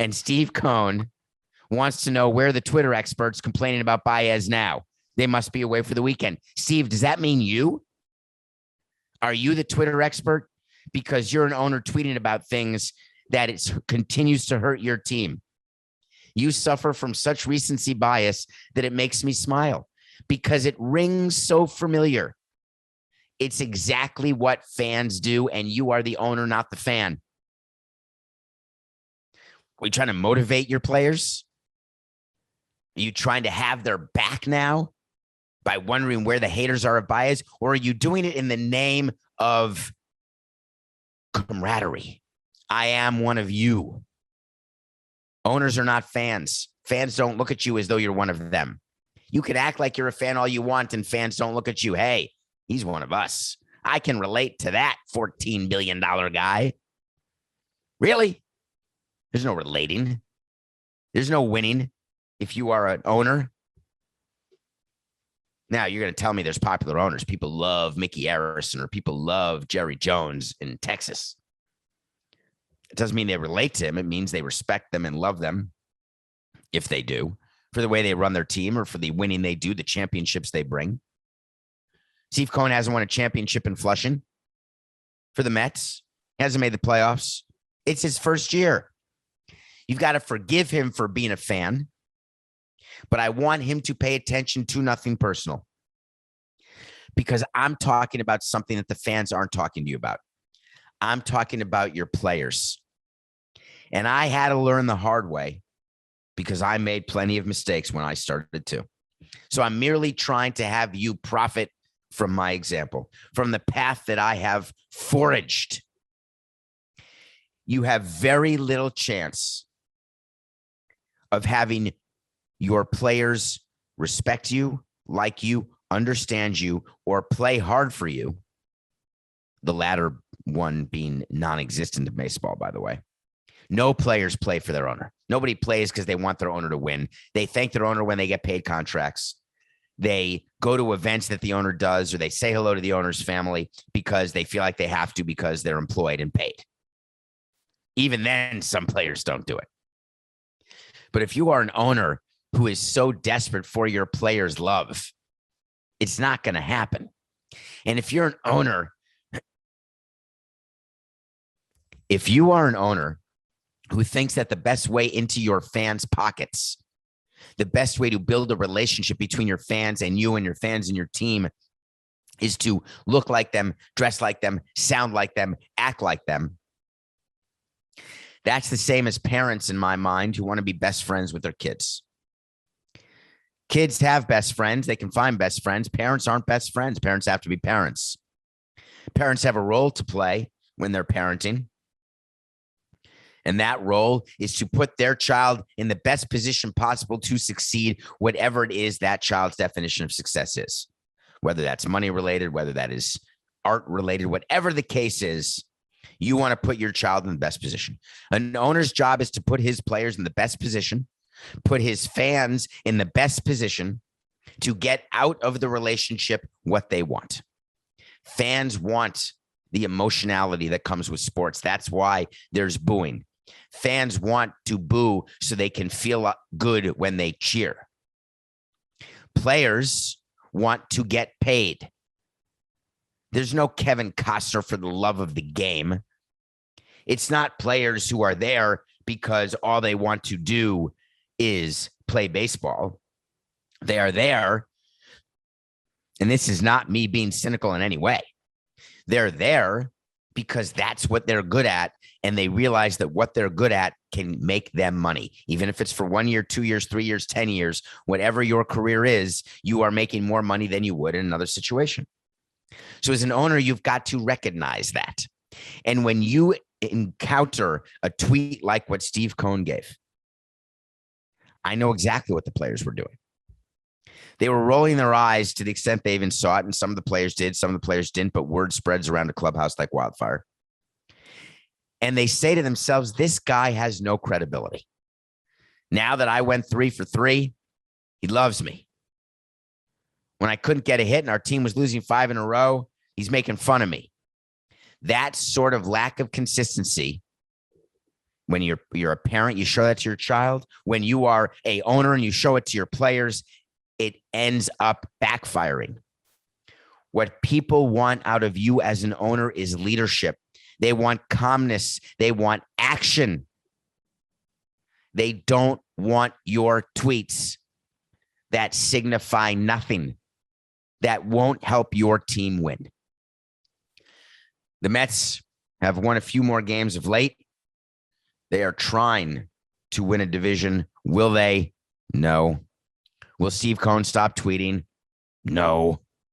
And Steve Cohen wants to know where the Twitter experts complaining about Baez now. They must be away for the weekend. Steve, does that mean you? Are you the Twitter expert? Because you're an owner tweeting about things that it continues to hurt your team. You suffer from such recency bias that it makes me smile because it rings so familiar. It's exactly what fans do, and you are the owner, not the fan. Are you trying to motivate your players? Are you trying to have their back now by wondering where the haters are of Baez? Or are you doing it in the name of camaraderie? I am one of you. Owners are not fans. Fans don't look at you as though you're one of them. You can act like you're a fan all you want, and fans don't look at you. Hey, he's one of us. I can relate to that $14 billion guy. Really? There's no relating. There's no winning if you are an owner. Now, you're going to tell me there's popular owners. People love Mickey Arison or people love Jerry Jones in Texas. It doesn't mean they relate to him. It means they respect them and love them, if they do, for the way they run their team or for the winning they do, the championships they bring. Steve Cohen hasn't won a championship in Flushing for the Mets. He hasn't made the playoffs. It's his first year. You've got to forgive him for being a fan, but I want him to pay attention to nothing personal because I'm talking about something that the fans aren't talking to you about. I'm talking about your players. And I had to learn the hard way because I made plenty of mistakes when I started to. So I'm merely trying to have you profit from my example, from the path that I have foraged. You have very little chance of having your players respect you, like you, understand you, or play hard for you. The latter one being non-existent in baseball, by the way. No players play for their owner. Nobody plays because they want their owner to win. They thank their owner when they get paid contracts. They go to events that the owner does, or they say hello to the owner's family because they feel like they have to because they're employed and paid. Even then, some players don't do it. But if you are an owner who is so desperate for your players' love, it's not going to happen. And if you're an owner, if you are an owner who thinks that the best way into your fans' pockets, the best way to build a relationship between your fans and you and your fans and your team is to look like them, dress like them, sound like them, act like them, that's the same as parents in my mind who want to be best friends with their kids. Kids have best friends. They can find best friends. Parents aren't best friends. Parents have to be parents. Parents have a role to play when they're parenting. And that role is to put their child in the best position possible to succeed, whatever it is that child's definition of success is, whether that's money related, whether that is art related, whatever the case is, you want to put your child in the best position. An owner's job is to put his players in the best position, put his fans in the best position to get out of the relationship what they want. Fans want the emotionality that comes with sports. That's why there's booing. Fans want to boo so they can feel good when they cheer. Players want to get paid. There's no Kevin Costner for the love of the game. It's not players who are there because all they want to do is play baseball. They are there, and this is not me being cynical in any way. They're there because that's what they're good at, and they realize that what they're good at can make them money. Even if it's for 1 year, 2 years, 3 years, 10 years, whatever your career is, you are making more money than you would in another situation. So as an owner, you've got to recognize that. And when you encounter a tweet like what Steve Cohen gave, I know exactly what the players were doing. They were rolling their eyes to the extent they even saw it, and some of the players did, some of the players didn't, but word spreads around the clubhouse like wildfire. And they say to themselves, this guy has no credibility. Now that I went 3 for 3, he loves me. When I couldn't get a hit and our team was losing 5 in a row, he's making fun of me. That sort of lack of consistency When you're a parent, you show that to your child. When you are a owner and you show it to your players, it ends up backfiring. What people want out of you as an owner is leadership. They want calmness. They want action. They don't want your tweets that signify nothing, that won't help your team win. The Mets have won a few more games of late. They are trying to win a division. Will they? No. Will Steve Cohen stop tweeting? No.